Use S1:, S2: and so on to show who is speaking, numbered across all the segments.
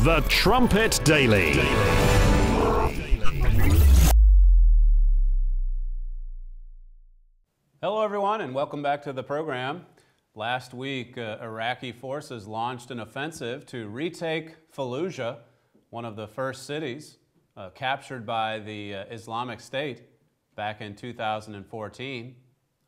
S1: The Trumpet Daily.
S2: Hello everyone and welcome back to the program. Last week, Iraqi forces launched an offensive to retake Fallujah, one of the first cities captured by the Islamic State back in 2014.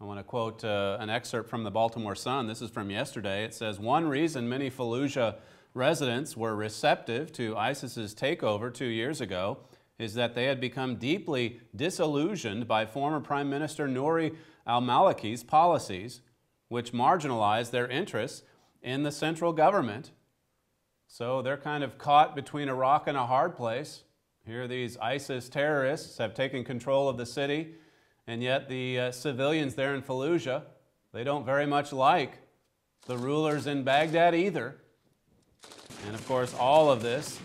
S2: I want to quote an excerpt from the Baltimore Sun. This is from yesterday. It says, "One reason many Fallujah residents were receptive to ISIS's takeover 2 years ago is that they had become deeply disillusioned by former Prime Minister Nouri al-Maliki's policies, which marginalized their interests in the central government." So they're kind of caught between a rock and a hard place. Here these ISIS terrorists have taken control of the city, and yet the civilians there in Fallujah, they don't very much like the rulers in Baghdad either. And of course, all of this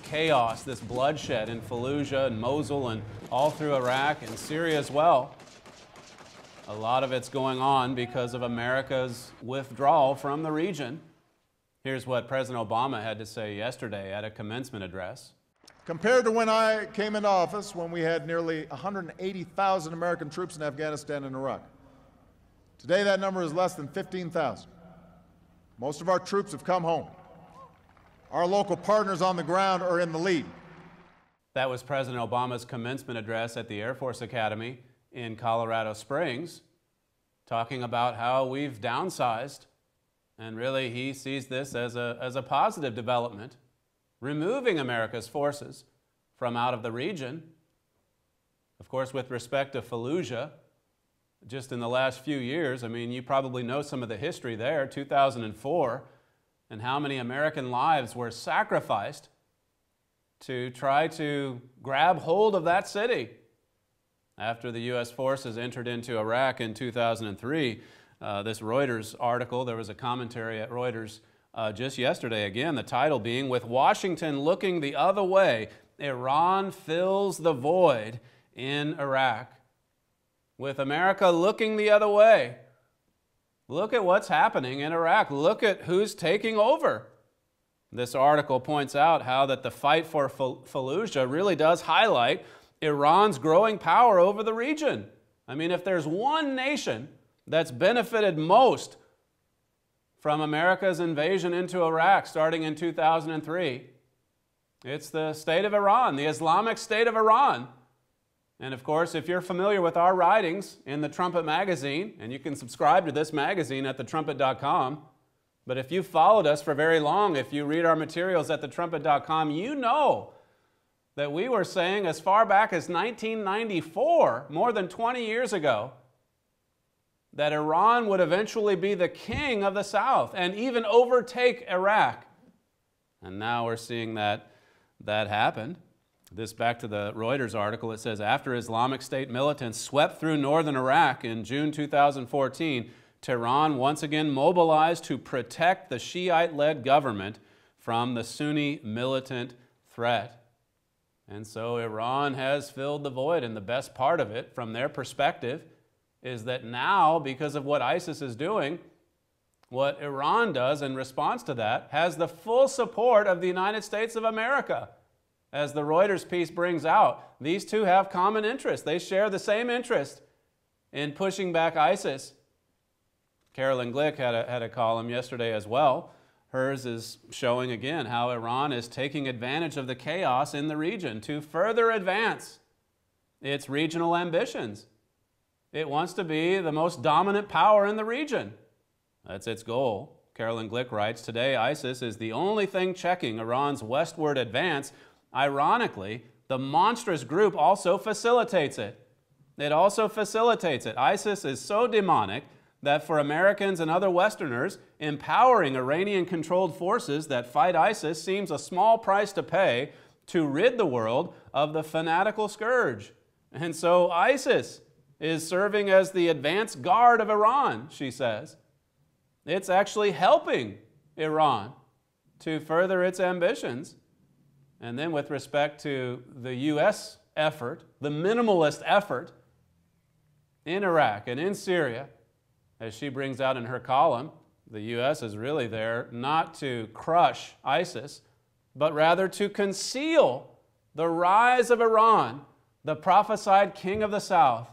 S2: chaos, this bloodshed in Fallujah and Mosul and all through Iraq and Syria as well, a lot of it's going on because of America's withdrawal from the region. Here's what President Obama had to say yesterday at a commencement address.
S3: Compared to when I came into office, when we had nearly 180,000 American troops in Afghanistan and Iraq, today that number is less than 15,000. Most of our troops have come home. Our local partners on the ground are in the lead.
S2: That was President Obama's commencement address at the Air Force Academy in Colorado Springs, talking about how we've downsized, and really he sees this as a positive development, removing America's forces from out of the region. Of course, with respect to Fallujah, just in the last few years, I mean, you probably know some of the history there, 2004, and how many American lives were sacrificed to try to grab hold of that city. After the U.S. forces entered into Iraq in 2003, this Reuters article, there was a commentary at Reuters just yesterday, again, the title being, "With Washington looking the other way, Iran fills the void in Iraq." With America looking the other way, look at what's happening in Iraq. Look at who's taking over. This article points out how that the fight for Fallujah really does highlight Iran's growing power over the region. I mean, if there's one nation that's benefited most from America's invasion into Iraq starting in 2003, it's the state of Iran, the Islamic State of Iran. And of course, if you're familiar with our writings in the Trumpet magazine, and you can subscribe to this magazine at thetrumpet.com, but if you've followed us for very long, if you read our materials at thetrumpet.com, you know that we were saying as far back as 1994, more than 20 years ago, that Iran would eventually be the king of the South and even overtake Iraq. And now we're seeing that happen. This back to the Reuters article, it says, after Islamic State militants swept through northern Iraq in June 2014, Tehran once again mobilized to protect the Shiite-led government from the Sunni militant threat. And so Iran has filled the void, and the best part of it, from their perspective, is that now, because of what ISIS is doing, what Iran does in response to that has the full support of the United States of America. As the Reuters piece brings out, these two have common interests. They share the same interest in pushing back ISIS. Carolyn Glick had a column yesterday as well. Hers is showing again how Iran is taking advantage of the chaos in the region to further advance its regional ambitions. It wants to be the most dominant power in the region. That's its goal. Carolyn Glick writes, today ISIS is the only thing checking Iran's westward advance. Ironically, the monstrous group also facilitates it. It also facilitates it. ISIS is so demonic that for Americans and other Westerners, empowering Iranian-controlled forces that fight ISIS seems a small price to pay to rid the world of the fanatical scourge. And so ISIS is serving as the advance guard of Iran, she says. It's actually helping Iran to further its ambitions. And then with respect to the U.S. effort, the minimalist effort in Iraq and in Syria, as she brings out in her column, the U.S. is really there not to crush ISIS, but rather to conceal the rise of Iran, the prophesied king of the South,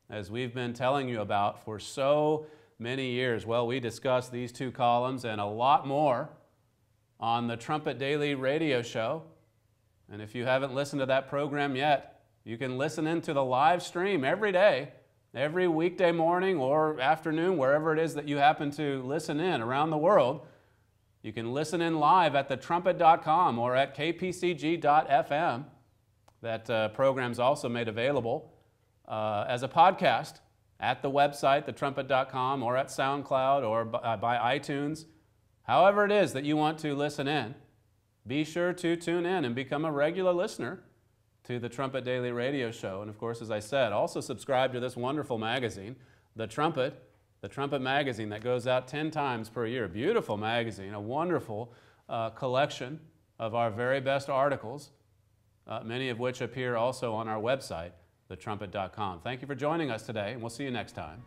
S2: as we've been telling you about for so many years. Well, we discussed these two columns and a lot more on the Trumpet Daily radio show. And if you haven't listened to that program yet, you can listen into the live stream every day, every weekday morning or afternoon, wherever it is that you happen to listen in around the world. You can listen in live at thetrumpet.com or at kpcg.fm. That program's also made available as a podcast at the website, thetrumpet.com, or at SoundCloud or by iTunes. However it is that you want to listen in, be sure to tune in and become a regular listener to the Trumpet Daily radio show. And of course, as I said, also subscribe to this wonderful magazine, The Trumpet magazine that goes out 10 times per year. Beautiful magazine, a wonderful collection of our very best articles, many of which appear also on our website, thetrumpet.com. Thank you for joining us today, and we'll see you next time.